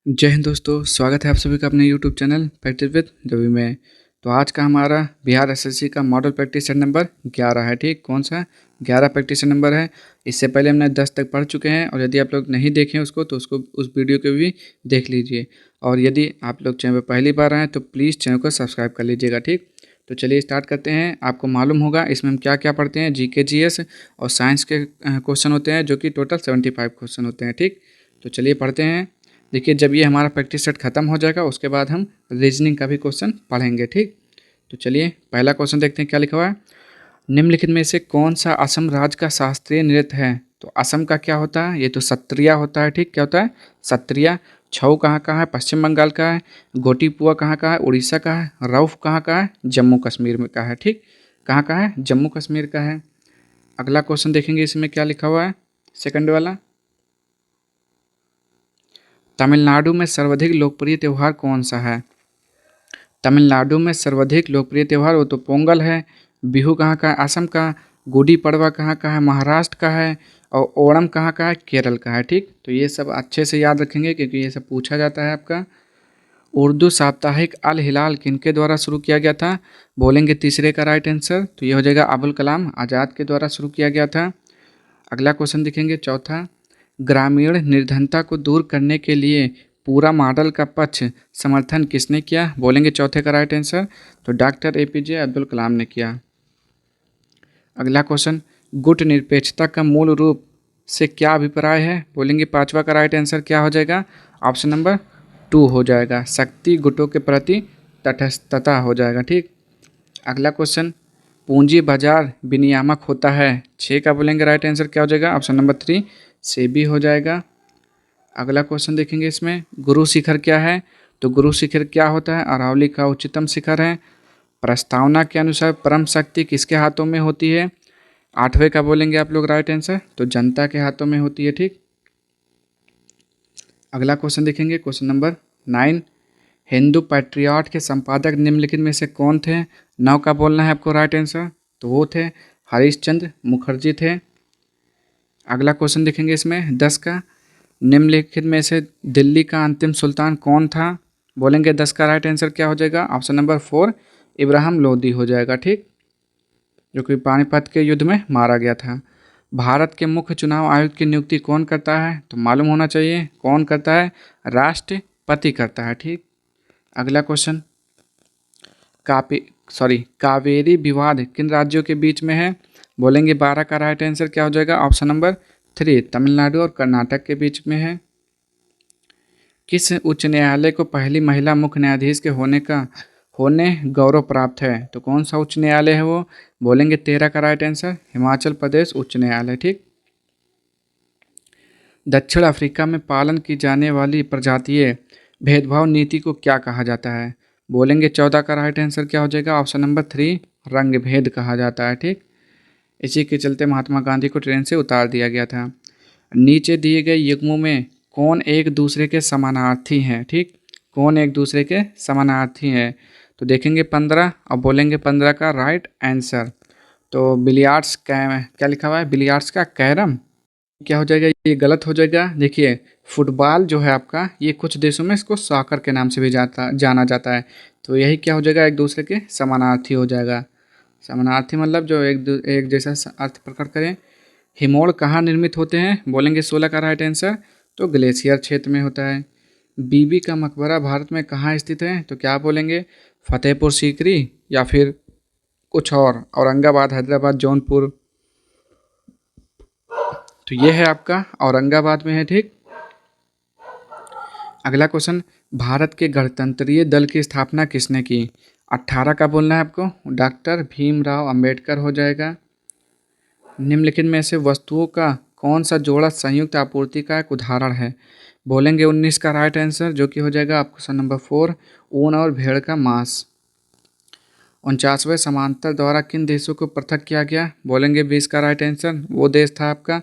जय हिंद दोस्तों, स्वागत है आप सभी का अपने YouTube channel practice with Ravi में। तो आज का हमारा बिहार एसएससी का मॉडल प्रैक्टिस सेट नंबर 11 है। ठीक, कौन सा 11 प्रैक्टिस सेट नंबर है। इससे पहले हमने 10 तक पढ़ चुके हैं और यदि आप लोग नहीं देखें उसको तो उसको उस वीडियो को भी देख लीजिए। और यदि आप लोग चैनल पर पहली बार आएँ तो प्लीज़ चैनल को सब्सक्राइब कर लीजिएगा। ठीक, तो चलिए स्टार्ट करते हैं। आपको मालूम होगा इसमें हम क्या क्या पढ़ते हैं। जीके जीएस और साइंस के क्वेश्चन होते हैं जो कि टोटल 75 क्वेश्चन होते हैं। ठीक, तो चलिए पढ़ते हैं। देखिए, जब ये हमारा प्रैक्टिस सेट खत्म हो जाएगा उसके बाद हम रीजनिंग का भी क्वेश्चन पढ़ेंगे। ठीक, तो चलिए पहला क्वेश्चन देखते हैं क्या लिखा हुआ है। निम्नलिखित में से कौन सा असम राज्य का शास्त्रीय नृत्य है। तो असम का क्या होता है, ये तो सत्रिया होता है। ठीक, क्या होता है, सत्रिया। छऊ कहाँ का है, पश्चिम बंगाल का है। गोटीपुआ कहाँ का है, उड़ीसा का है। रऊफ कहाँ का है, जम्मू कश्मीर में का है। ठीक, कहाँ का है, जम्मू कश्मीर का है। अगला क्वेश्चन देखेंगे, इसमें क्या लिखा हुआ है, सेकंड वाला। तमिलनाडु में सर्वाधिक लोकप्रिय त्यौहार कौन सा है। तमिलनाडु में सर्वाधिक लोकप्रिय त्यौहार वो तो पोंगल है। बिहू कहाँ का है, असम का। गुड़ी पड़वा कहाँ का है, महाराष्ट्र का है। और ओणम कहाँ का है, केरल का है। ठीक, तो ये सब अच्छे से याद रखेंगे क्योंकि ये सब पूछा जाता है आपका। उर्दू साप्ताहिक अल हिलाल किनके द्वारा शुरू किया गया था। बोलेंगे तीसरे का राइट आंसर, तो ये हो जाएगा अबुल कलाम आज़ाद के द्वारा शुरू किया गया था। अगला क्वेश्चन देखेंगे, चौथा। ग्रामीण निर्धनता को दूर करने के लिए पूरा मॉडल का पक्ष समर्थन किसने किया। बोलेंगे चौथे का राइट आंसर, तो डॉक्टर एपीजे अब्दुल कलाम ने किया। अगला क्वेश्चन, गुट निरपेक्षता का मूल रूप से क्या अभिप्राय है। बोलेंगे पांचवा का राइट आंसर क्या हो जाएगा, ऑप्शन नंबर 2 हो जाएगा, शक्ति गुटों के प्रति तटस्थता हो जाएगा। ठीक, अगला क्वेश्चन, पूंजी बाजार विनियामक होता है। 6 का बोलेंगे राइट आंसर क्या हो जाएगा, ऑप्शन नंबर 3 से भी हो जाएगा। अगला क्वेश्चन देखेंगे, इसमें गुरु शिखर क्या है। तो गुरु शिखर क्या होता है, अरावली का उच्चतम शिखर है। प्रस्तावना के अनुसार परम शक्ति किसके हाथों में होती है। 8वें का बोलेंगे आप लोग राइट आंसर, तो जनता के हाथों में होती है। ठीक, अगला क्वेश्चन देखेंगे, क्वेश्चन नंबर 9। हिंदू पैट्रियट के संपादक निम्नलिखित में से कौन थे। 9 का बोलना है आपको राइट आंसर, तो वो थे हरीशचंद्र मुखर्जी थे। अगला क्वेश्चन देखेंगे, इसमें 10 का। निम्नलिखित में से दिल्ली का अंतिम सुल्तान कौन था। बोलेंगे 10 का राइट आंसर क्या हो जाएगा, ऑप्शन नंबर 4 इब्राहिम लोदी हो जाएगा। ठीक, जो कि पानीपत के युद्ध में मारा गया था। भारत के मुख्य चुनाव आयुक्त की नियुक्ति कौन करता है। तो मालूम होना चाहिए कौन करता है, राष्ट्रपति करता है। ठीक, अगला क्वेश्चन, कावेरी विवाद किन राज्यों के बीच में है। बोलेंगे 12 का राइट आंसर क्या हो जाएगा, ऑप्शन नंबर 3 तमिलनाडु और कर्नाटक के बीच में है। किस उच्च न्यायालय को पहली महिला मुख्य न्यायाधीश के होने गौरव प्राप्त है। तो कौन सा उच्च न्यायालय है वो। बोलेंगे 13 का राइट आंसर, हिमाचल प्रदेश उच्च न्यायालय। ठीक, दक्षिण अफ्रीका में पालन की जाने वाली प्रजातीय भेदभाव नीति को क्या कहा जाता है। बोलेंगे 14 का राइट आंसर क्या हो जाएगा, ऑप्शन नंबर 3 रंग भेद कहा जाता है। ठीक, इसी के चलते महात्मा गांधी को ट्रेन से उतार दिया गया था। नीचे दिए गए युग्मों में कौन एक दूसरे के समानार्थी हैं। ठीक, कौन एक दूसरे के समानार्थी हैं, तो देखेंगे 15 और बोलेंगे 15 का राइट आंसर, तो बिलियर्ड्स क्या लिखा हुआ है, बिलियर्ड्स का कैरम क्या हो जाएगा, ये गलत हो जाएगा। देखिए, फुटबॉल जो है आपका, ये कुछ देशों में इसको सॉकर के नाम से भी जाना जाता है। तो यही क्या हो जाएगा, एक दूसरे के समानार्थी हो जाएगा। समानार्थी मतलब जो एक जैसा अर्थ प्रकट करें। हिमोड़ कहाँ निर्मित होते हैं। बोलेंगे 16 का राइट आंसर, तो ग्लेशियर क्षेत्र में होता है। बीबी का मकबरा भारत में कहाँ स्थित है। तो क्या बोलेंगे, फतेहपुर सीकरी या फिर कुछ और, औरंगाबाद, हैदराबाद, जौनपुर। तो ये है आपका औरंगाबाद में है। ठीक, अगला क्वेश्चन, भारत के गणतंत्रीय दल की स्थापना किसने की। 18 का बोलना है आपको, डॉक्टर भीमराव अंबेडकर हो जाएगा। निम्नलिखित में से वस्तुओं का कौन सा जोड़ा संयुक्त आपूर्ति का एक उदाहरण है। बोलेंगे 19 का राइट आंसर, जो कि हो जाएगा आपको क्वेश्चन नंबर 4 ऊन और भेड़ का मांस। 49वें समांतर द्वारा किन देशों को पृथक किया गया। बोलेंगे 20 का राइट आंसर, वो देश था आपका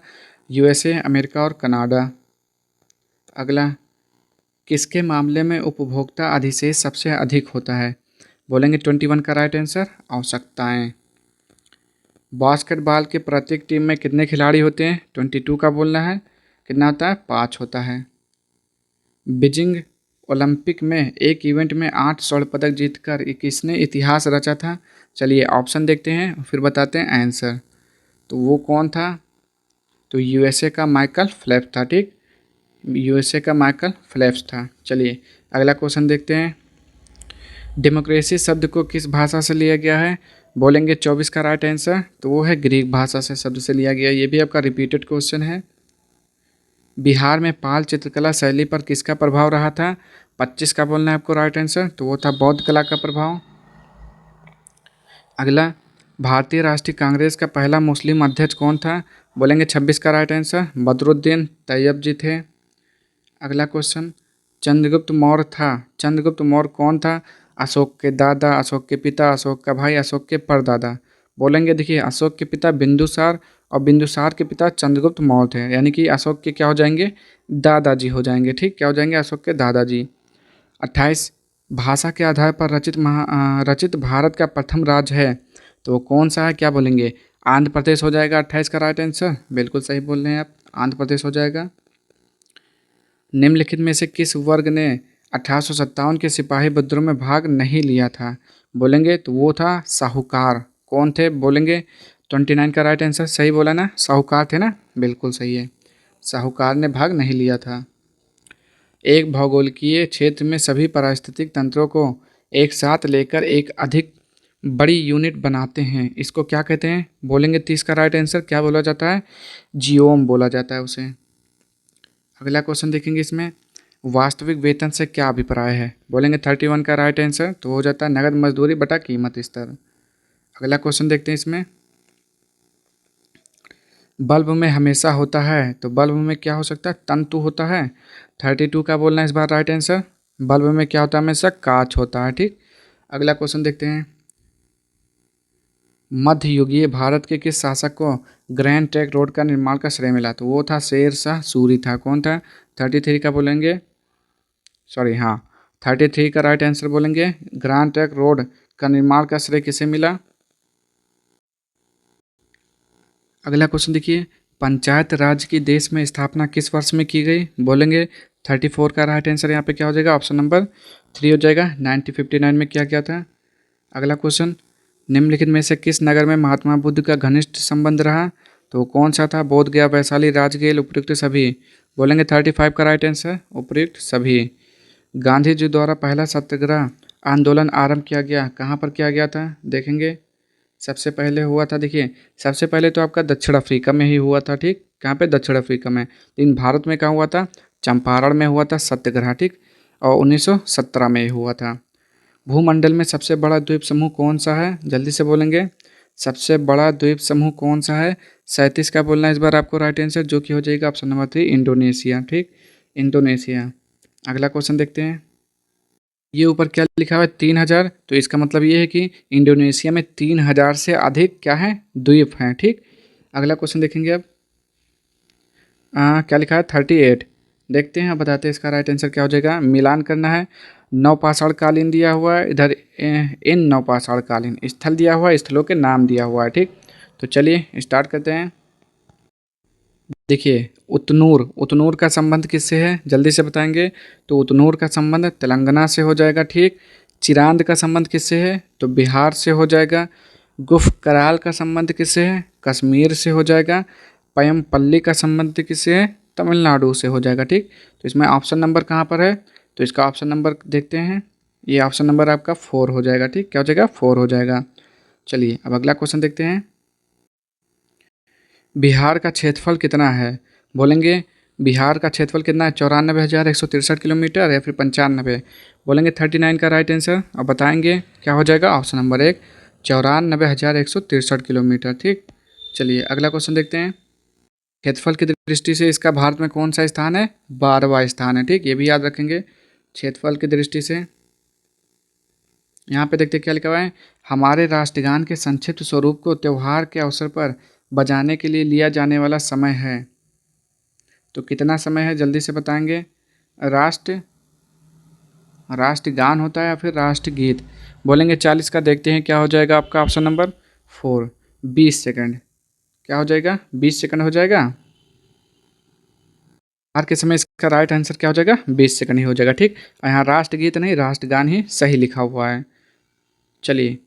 यूएसए, अमेरिका और कनाडा। अगला, किसके मामले में उपभोक्ता अधिशेष सबसे अधिक होता है। बोलेंगे 21 का राइट आंसर, आवश्यकताएं। बास्केटबॉल के प्रत्येक टीम में कितने खिलाड़ी होते हैं। 22 का बोलना है, कितना होता है, 5 होता है। बीजिंग ओलंपिक में एक इवेंट में 8 स्वर्ण पदक जीतकर किसने इतिहास रचा था? चलिए ऑप्शन देखते हैं फिर बताते हैं आंसर। तो वो कौन था? तो यूएसए का माइकल फेल्प्स था। ठीक, यूएसए का माइकल फेल्प्स था। चलिए अगला क्वेश्चन देखते हैं। डेमोक्रेसी शब्द को किस भाषा से लिया गया है? बोलेंगे 24 का राइट आंसर, तो वो है ग्रीक भाषा से शब्द से लिया गया। ये भी आपका रिपीटेड क्वेश्चन है। बिहार में पाल चित्रकला शैली पर किसका प्रभाव रहा था? 25 का बोलना है आपको राइट आंसर, तो वो था बौद्ध कला का प्रभाव। अगला, भारतीय राष्ट्रीय कांग्रेस का पहला मुस्लिम अध्यक्ष कौन था? बोलेंगे 26 का राइट आंसर, बदरुद्दीन तैयब जी थे। अगला क्वेश्चन, चंद्रगुप्त मौर्य था, चंद्रगुप्त मौर्य कौन था? अशोक के दादा, अशोक के पिता, अशोक का भाई, अशोक के परदादा। बोलेंगे देखिए अशोक के पिता बिंदुसार और बिंदुसार के पिता चंद्रगुप्त मौर्य थे, यानी कि अशोक के क्या हो जाएंगे? दादाजी हो जाएंगे। ठीक, क्या हो जाएंगे? अशोक के दादाजी। 28, भाषा के आधार पर रचित भारत का प्रथम राज्य है, तो वो कौन सा है? क्या बोलेंगे? आंध्र प्रदेश हो जाएगा 28 का राइट आंसर, बिल्कुल सही बोल रहे हैं आप, आंध्र प्रदेश हो जाएगा। निम्नलिखित में से किस वर्ग ने 1857 के सिपाही विद्रोह में भाग नहीं लिया था? बोलेंगे तो वो था साहूकार। कौन थे? बोलेंगे 29 का राइट आंसर, सही बोला ना, साहूकार थे ना, बिल्कुल सही है, साहूकार ने भाग नहीं लिया था। एक भौगोलिकीय क्षेत्र में सभी पारिस्थितिक तंत्रों को एक साथ लेकर एक अधिक बड़ी यूनिट बनाते हैं, इसको क्या कहते हैं? बोलेंगे 30 का राइट आंसर, क्या बोला जाता है? जियोम बोला जाता है उसे। अगला क्वेश्चन देखेंगे, इसमें वास्तविक वेतन से क्या अभिप्राय है? बोलेंगे 31 का राइट आंसर, तो हो जाता है नगद मजदूरी बटा कीमत स्तर। अगला क्वेश्चन देखते हैं, इसमें बल्ब में हमेशा होता है, तो बल्ब में क्या हो सकता है? तंतु होता है। 32 का बोलना है इस बार राइट आंसर, बल्ब में क्या होता है? हमेशा कांच होता है। ठीक, अगला क्वेश्चन देखते हैं। मध्ययुगीय भारत के किस शासक को ग्रैंड ट्रंक रोड का निर्माण का श्रेय मिला? तो वो था शेर शाह सूरी था। कौन था? 33 का बोलेंगे, सॉरी हाँ, 33 का राइट आंसर बोलेंगे, ग्रैंड ट्रंक रोड का निर्माण का श्रेय किसे मिला? अगला क्वेश्चन देखिए, पंचायत राज की देश में स्थापना किस वर्ष में की गई? बोलेंगे 34 का राइट आंसर यहाँ पे क्या हो जाएगा? ऑप्शन नंबर 3 हो जाएगा, 1959 में किया गया था। अगला क्वेश्चन, निम्नलिखित में से किस नगर में महात्मा बुद्ध का घनिष्ठ संबंध रहा? तो वो कौन सा था? बोध गया, वैशाली, राजगीर, उपयुक्त सभी। बोलेंगे 35 का राइट आंसर, उपयुक्त सभी। गांधी जी द्वारा पहला सत्याग्रह आंदोलन आरंभ किया गया, कहाँ पर किया गया था? देखेंगे, सबसे पहले हुआ था, देखिए सबसे पहले तो आपका दक्षिण अफ्रीका में ही हुआ था। ठीक, कहाँ पे? दक्षिण अफ्रीका में। लेकिन भारत में कहाँ हुआ था? चंपारण में हुआ था सत्याग्रह। ठीक, और 1917 में हुआ था। भूमंडल में सबसे बड़ा द्वीप समूह कौन सा है? जल्दी से बोलेंगे, सबसे बड़ा द्वीप समूह कौन सा है? 37 का बोलना है इस बार आपको राइट आंसर, जो कि हो जाएगा ऑप्शन नंबर 3, इंडोनेशिया। ठीक, इंडोनेशिया। अगला क्वेश्चन देखते हैं। ये ऊपर क्या लिखा हुआ है? 3000, तो इसका मतलब ये है कि इंडोनेशिया में 3000 से अधिक क्या है? द्वीप हैं। ठीक, अगला क्वेश्चन देखेंगे अब। क्या लिखा है? 38। देखते हैं, बताते हैं इसका राइट आंसर क्या हो जाएगा। मिलान करना है। नवपाषाण कालीन दिया हुआ है इधर, इन नवपाषाण कालीन स्थल दिया हुआ है, स्थलों के नाम दिया हुआ है। ठीक, तो चलिए स्टार्ट करते हैं। देखिए उतनूर, उतनूर का संबंध किससे है? जल्दी से बताएंगे। तो उतनूर का संबंध तेलंगाना से हो जाएगा। ठीक, चिरांद का संबंध किससे है? तो बिहार से हो जाएगा। गुफ कराल का संबंध किससे है? कश्मीर से हो जाएगा। पयमपल्ली का संबंध किससे है? तमिलनाडु से हो जाएगा। ठीक, तो इसमें ऑप्शन नंबर कहाँ पर है? तो इसका ऑप्शन नंबर देखते हैं, ये ऑप्शन नंबर आपका 4 हो जाएगा। ठीक, क्या हो जाएगा? 4 हो जाएगा। चलिए अब अगला क्वेश्चन देखते हैं। बिहार का क्षेत्रफल कितना है? बोलेंगे बिहार का क्षेत्रफल कितना है? 94,163 किलोमीटर या फिर 95? बोलेंगे 39 का राइट आंसर, और बताएंगे क्या हो जाएगा? Option number 1, 94,163 kilometre. ठीक, चलिए अगला क्वेश्चन देखते हैं। क्षेत्रफल की दृष्टि से इसका भारत में कौन सा स्थान है? 12वां स्थान है। ठीक, ये भी याद रखेंगे क्षेत्रफल की दृष्टि से। यहाँ पे देखते क्या लिखा हुआ है, हमारे राष्ट्रगान के संक्षिप्त स्वरूप को त्यौहार के अवसर पर बजाने के लिए लिया जाने वाला समय है, तो कितना समय है? जल्दी से बताएंगे। राष्ट्र राष्ट्रगान होता है या फिर राष्ट्रगीत? बोलेंगे 40 का, देखते हैं क्या हो जाएगा आपका ऑप्शन नंबर 4, 20 सेकंड। क्या हो जाएगा? 20 सेकंड हो जाएगा। हर के समय इसका राइट आंसर क्या हो जाएगा? 20 सेकंड ही हो जाएगा, ठीक। और यहाँ राष्ट्रगीत नहीं, राष्ट्रगान ही सही लिखा हुआ है। चलिए,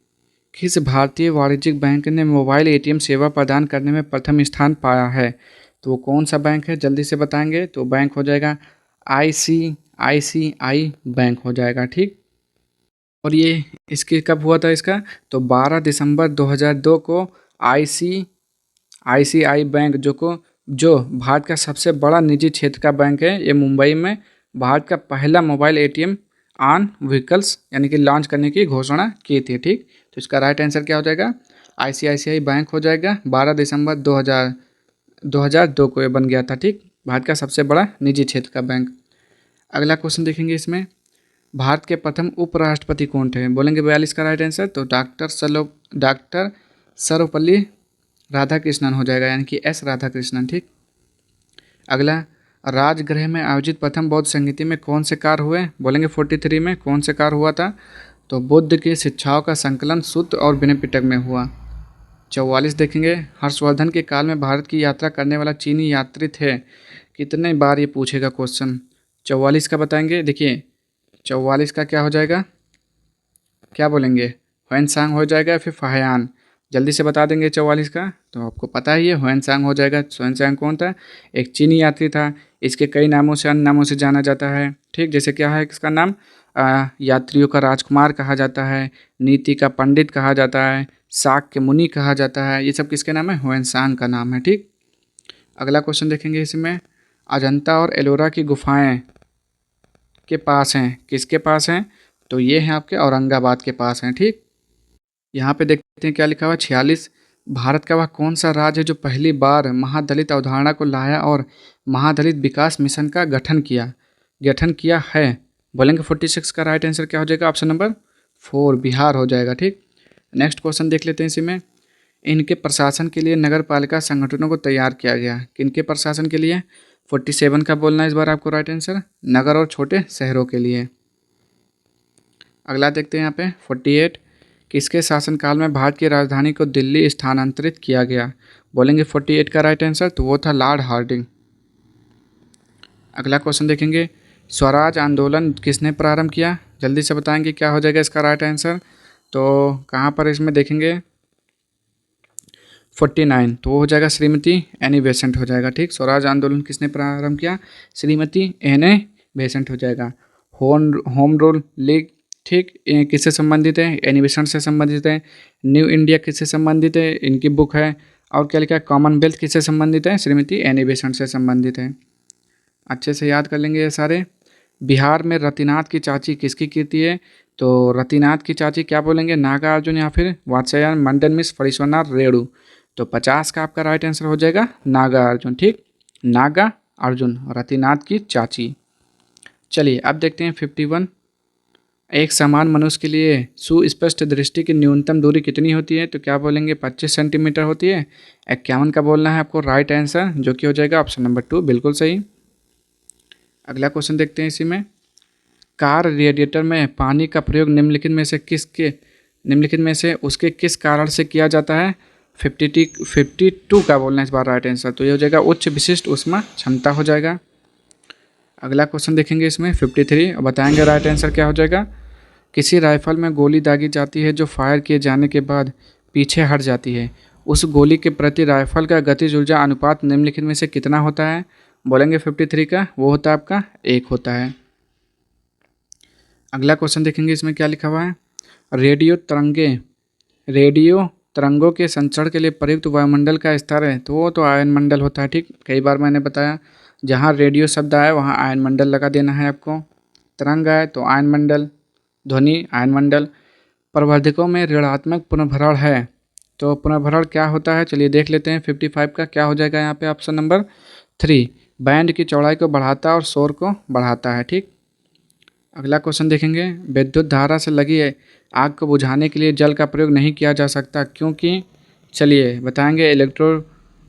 किस भारतीय वाणिज्यिक बैंक ने मोबाइल एटीएम सेवा प्रदान करने में प्रथम स्थान पाया है? तो वो कौन सा बैंक है, जल्दी से बताएंगे। तो बैंक हो जाएगा ICICI बैंक हो जाएगा, ठीक। और ये इसके कब हुआ था इसका? तो 12 दिसंबर 2002 को ICICI बैंक जो भारत का सबसे बड़ा निजी क्षेत्र का बैंक है, ये मुंबई में भारत का पहला मोबाइल एटीएम ऑन व्हीकल्स यानी कि लॉन्च करने की घोषणा की थी, ठीक। तो इसका राइट आंसर क्या हो जाएगा? ICICI बैंक हो जाएगा। 12 दिसंबर 2002 को ये बन गया था, ठीक। भारत का सबसे बड़ा निजी क्षेत्र का बैंक। अगला क्वेश्चन देखेंगे इसमें, भारत के प्रथम उपराष्ट्रपति कौन थे? बोलेंगे 42 का राइट आंसर। तो डॉक्टर सर्वपल्ली राधाकृष्णन हो जाएगा, यानी कि S राधाकृष्णन, ठीक। अगला, राजगृह में आयोजित प्रथम बौद्ध संगीति में कौन से कार्य हुए? बोलेंगे 43 में कौन से कार्य हुआ था? तो बुद्ध की शिक्षाओं का संकलन सूत्र और विनय पिटक में हुआ। 44 देखेंगे, हर्षवर्धन के काल में भारत की यात्रा करने वाला चीनी यात्री थे। कितने बार ये पूछेगा क्वेश्चन। 44 का बताएंगे। देखिए 44 का क्या हो जाएगा, क्या बोलेंगे? ह्वेनसांग हो जाएगा या फिर फाहियान? जल्दी से बता देंगे 44 का। तो आपको पता ही है, ह्वेनसांग हो जाएगा। ह्वेनसांग कौन था? एक चीनी यात्री था। इसके कई नामों से, अन्य नामों से जाना जाता है, ठीक। जैसे क्या है इसका नाम? यात्रियों का राजकुमार कहा जाता है, नीति का पंडित कहा जाता है, शाक्य मुनि कहा जाता है। ये सब किसके नाम है? ह्वेनसांग का नाम है, ठीक। अगला क्वेश्चन देखेंगे इसमें, अजंता और एलोरा की गुफाएं के पास हैं, किसके पास हैं? तो ये हैं आपके औरंगाबाद के पास हैं, ठीक। यहाँ पे देखते हैं क्या लिखा हुआ है। 46, भारत का वह कौन सा राज्य है जो पहली बार महादलित अवधारणा को लाया और महादलित विकास मिशन का गठन किया है? बोलेंगे 46 का राइट आंसर क्या हो जाएगा? ऑप्शन नंबर 4 बिहार हो जाएगा, ठीक। नेक्स्ट क्वेश्चन देख लेते हैं इसी में, इनके प्रशासन के लिए नगर पालिका संगठनों को तैयार किया गया। किनके प्रशासन के लिए? 47 का बोलना है इस बार आपको राइट आंसर, नगर और छोटे शहरों के लिए। अगला देखते हैं यहाँ पे 48, किसके शासनकाल में भारत की राजधानी को दिल्ली स्थानांतरित किया गया? बोलेंगे 48 का राइट आंसर, तो वो था लॉर्ड हार्डिंग। अगला क्वेश्चन देखेंगे, स्वराज आंदोलन किसने प्रारंभ किया? जल्दी से बताएंगे क्या हो जाएगा इसका राइट आंसर। तो कहाँ पर इसमें देखेंगे 49, तो वो हो जाएगा श्रीमती एनी बेसेंट हो जाएगा, ठीक। स्वराज आंदोलन किसने प्रारंभ किया? श्रीमती एनी बेसेंट हो जाएगा। होम रूल लीग, ठीक, ये किससे संबंधित है? एनी बेसेंट से संबंधित है। न्यू इंडिया किससे संबंधित है? इनकी बुक है। और क्या लिखा है? कॉमनवेल्थ किससे संबंधित है? श्रीमती एनी बेसेंट से संबंधित है। अच्छे से याद कर लेंगे ये सारे। बिहार में रतिनाथ की चाची किसकी कीर्ति है? तो रतिनाथ की चाची क्या बोलेंगे? नागार्जुन या फिर वात्स्यायन मंडन मिश्र फणीश्वरनाथ रेणु। तो 50 का आपका राइट आंसर हो जाएगा नागार्जुन, ठीक। नागा अर्जुन, रतिनाथ की चाची। चलिए अब देखते हैं 51, एक समान मनुष्य के लिए सुस्पष्ट दृष्टि की न्यूनतम दूरी कितनी होती है? तो क्या बोलेंगे? 25 सेंटीमीटर होती है। 51 का बोलना है आपको राइट आंसर, जो कि हो जाएगा ऑप्शन नंबर 2 बिल्कुल सही। अगला क्वेश्चन देखते हैं इसी में, कार रेडिएटर में पानी का प्रयोग निम्नलिखित में से उसके किस कारण से किया जाता है? 52 का बोलना है इस बार राइट आंसर, तो ये हो जाएगा उच्च विशिष्ट ऊष्मा क्षमता हो जाएगा। अगला क्वेश्चन देखेंगे इसमें 53 और बताएंगे राइट आंसर क्या हो जाएगा। किसी राइफल में गोली दागी जाती है जो फायर किए जाने के बाद पीछे हट जाती है, उस गोली के प्रति राइफल का गतिज ऊर्जा अनुपात निम्नलिखित में से कितना होता है? बोलेंगे 53 का, वो होता है आपका 1 होता है। अगला क्वेश्चन देखेंगे इसमें क्या लिखा हुआ है, रेडियो तरंगों के संचरण के लिए प्रयुक्त वायुमंडल का स्तर है, तो वो तो आयन मंडल होता है, ठीक। कई बार मैंने बताया, जहाँ रेडियो शब्द आए वहाँ आयन मंडल लगा देना है आपको। तरंग आए तो आयन मंडल, ध्वनि आयन मंडल। प्रवर्धकों में ऋणात्मक पुनर्भरण है, तो पुनर्भरण क्या होता है? चलिए देख लेते हैं। 55 का क्या हो जाएगा यहाँ पे ऑप्शन नंबर 3, बैंड की चौड़ाई को बढ़ाता है और शोर को बढ़ाता है, ठीक। अगला क्वेश्चन देखेंगे, विद्युत धारा से लगी आग को बुझाने के लिए जल का प्रयोग नहीं किया जा सकता, क्योंकि? चलिए बताएंगे,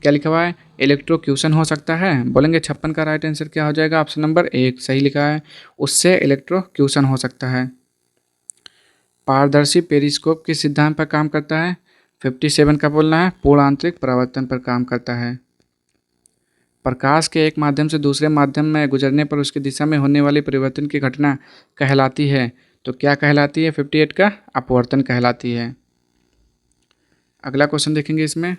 क्या लिखा हुआ है? इलेक्ट्रोक्यूशन हो सकता है। बोलेंगे 56 का राइट आंसर क्या हो जाएगा? ऑप्शन नंबर 1 सही लिखा है, उससे इलेक्ट्रोक्यूशन हो सकता है। पारदर्शी पेरिस्कोप किस सिद्धांत पर काम करता है? 57 का बोलना है पूर्ण आंतरिक परावर्तन पर काम करता है। प्रकाश के एक माध्यम से दूसरे माध्यम में गुजरने पर उसकी दिशा में होने वाली परिवर्तन की घटना कहलाती है। तो क्या कहलाती है? 58 का अपवर्तन कहलाती है। अगला क्वेश्चन देखेंगे इसमें,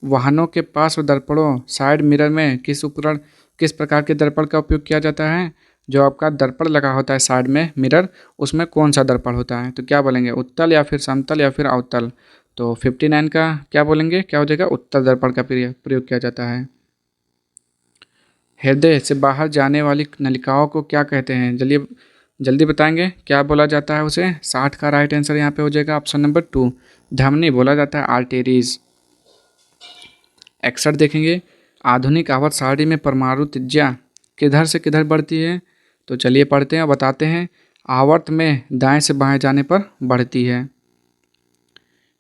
वाहनों के पार्श्व दर्पणों साइड मिरर में किस प्रकार के दर्पण का उपयोग किया जाता है? जो आपका दर्पण लगा होता है साइड में मिरर, उसमें कौन सा दर्पण होता है? तो क्या बोलेंगे, उत्तल या फिर समतल या फिर अवतल? तो 59 का क्या बोलेंगे, क्या हो जाएगा? उत्तल दर्पण का प्रयोग किया जाता है। हृदय से बाहर जाने वाली नलिकाओं को क्या कहते हैं? जल्दी जल्दी बताएंगे, क्या बोला जाता है उसे? 60 का राइट आंसर यहाँ पे हो जाएगा ऑप्शन नंबर 2, धमनी बोला जाता है, आर्टेरीज। 61 देखेंगे, आधुनिक आवर्त सारणी में परमाणु त्रिज्या किधर से किधर बढ़ती है? तो चलिए पढ़ते हैं और बताते हैं। आवर्त में दाएं से बाएं जाने पर बढ़ती है।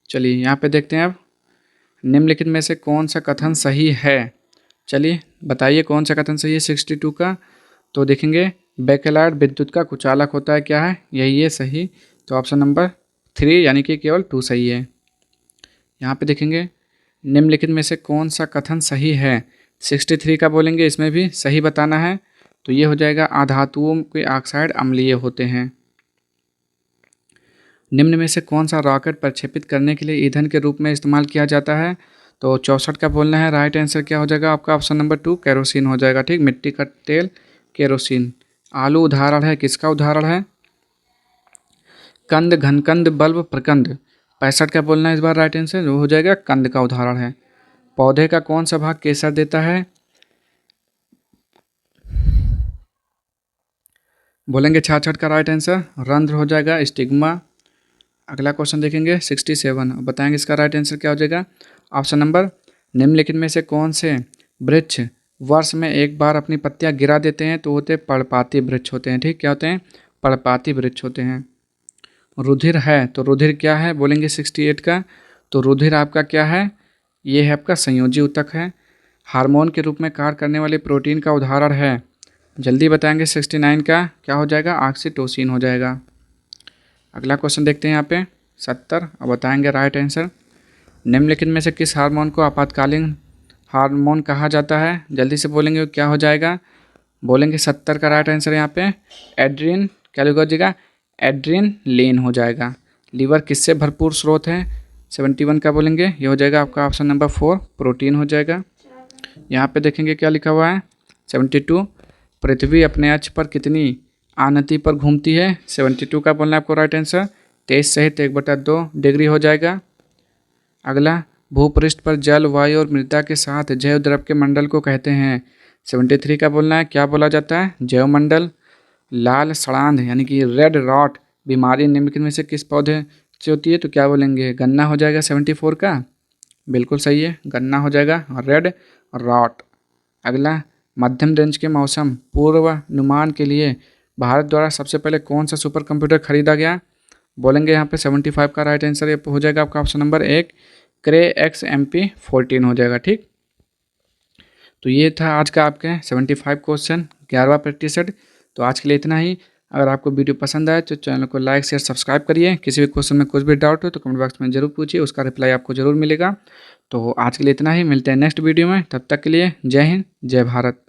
चलिए यहाँ पे देखते हैं अब, निम्नलिखित में से कौन सा कथन सही है? चलिए बताइए कौन सा कथन सही है 62 का। तो देखेंगे, बैकलाइट विद्युत का कुचालक होता है, क्या है? यही है सही। तो ऑप्शन नंबर 3 यानी कि केवल 2 सही है। यहाँ पे देखेंगे, निम्नलिखित में से कौन सा कथन सही है? 63 का बोलेंगे, इसमें भी सही बताना है। तो ये हो जाएगा, अधातुओं के ऑक्साइड अम्लीय होते हैं। निम्न में से कौन सा रॉकेट प्रक्षेपित करने के लिए ईंधन के रूप में इस्तेमाल किया जाता है? तो 64 का बोलना है, राइट आंसर क्या हो जाएगा आपका? ऑप्शन नंबर 2 केरोसिन हो जाएगा। ठीक, मिट्टी का तेल केरोसिन। आलू उदाहरण है, किसका उदाहरण है? कंद, घनकंद, बल्ब, प्रकंद। 65 का बोलना है इस बार राइट आंसर, वो हो जाएगा कंद का उदाहरण है। पौधे का कौन सा भाग केसर देता है? बोलेंगे 66 का राइट आंसर रंध्र हो जाएगा, स्टिग्मा। अगला क्वेश्चन देखेंगे 67, बताएंगे इसका राइट आंसर क्या हो जाएगा? ऑप्शन नंबर, निम्नलिखित में से कौन से वृक्ष वर्ष में एक बार अपनी पत्तियां गिरा देते हैं? तो होते पर्णपाती वृक्ष होते हैं। ठीक, क्या होते हैं? पर्णपाती वृक्ष होते हैं। रुधिर है, तो रुधिर क्या है? बोलेंगे 68 का। तो रुधिर आपका क्या है? ये है आपका संयोजी ऊतक है। हार्मोन के रूप में कार्य करने वाले प्रोटीन का उदाहरण है, जल्दी बताएंगे 69 का क्या हो जाएगा? ऑक्सीटोसिन हो जाएगा। अगला क्वेश्चन देखते हैं यहाँ पे 70, अब बताएंगे राइट आंसर। निम्नलिखित में से किस हार्मोन को आपातकालीन हार्मोन कहा जाता है? जल्दी से बोलेंगे क्या हो जाएगा? बोलेंगे 70 का राइट आंसर यहाँ पे एड्रीन, क्या लिखा जाएगा? एड्रीनलिन हो जाएगा। लीवर किससे भरपूर स्रोत है? 71 का बोलेंगे, ये हो जाएगा आपका ऑप्शन नंबर 4 प्रोटीन हो जाएगा। यहाँ पे देखेंगे क्या लिखा हुआ है 72, पृथ्वी अपने अक्ष पर कितनी आनति पर घूमती है? 72 का बोलना है आपको राइट आंसर 23 सहित 1/2 डिग्री हो जाएगा। अगला, भूपृष्ठ पर जल, वायु और मृदा के साथ जैव द्रव के मंडल को कहते हैं? 73 का बोलना है, क्या बोला जाता है? जैव मंडल। लाल सड़ांध यानी कि रेड रॉट बीमारी निम्नलिखित में से किस पौधे से होती है? तो क्या बोलेंगे? गन्ना हो जाएगा 74 का, बिल्कुल सही है, गन्ना हो जाएगा रेड रॉट। अगला, मध्यम रेंज के मौसम पूर्वानुमान के लिए भारत द्वारा सबसे पहले कौन सा सुपर कंप्यूटर खरीदा गया? बोलेंगे यहाँ पे 75 का राइट आंसर ये हो जाएगा आपका ऑप्शन नंबर 1 क्रे XMP14 हो जाएगा। ठीक, तो ये था आज का आपके 75 क्वेश्चन 11वां प्रैक्टिस सेट। तो आज के लिए इतना ही। अगर आपको वीडियो पसंद आए तो चैनल को लाइक शेयर सब्सक्राइब करिए। किसी भी क्वेश्चन में कुछ भी डाउट हो तो कमेंट बॉक्स में जरूर पूछिए, उसका रिप्लाई आपको जरूर मिलेगा। तो आज के लिए इतना ही, मिलते हैं नेक्स्ट वीडियो में, तब तक के लिए जय हिंद जय भारत।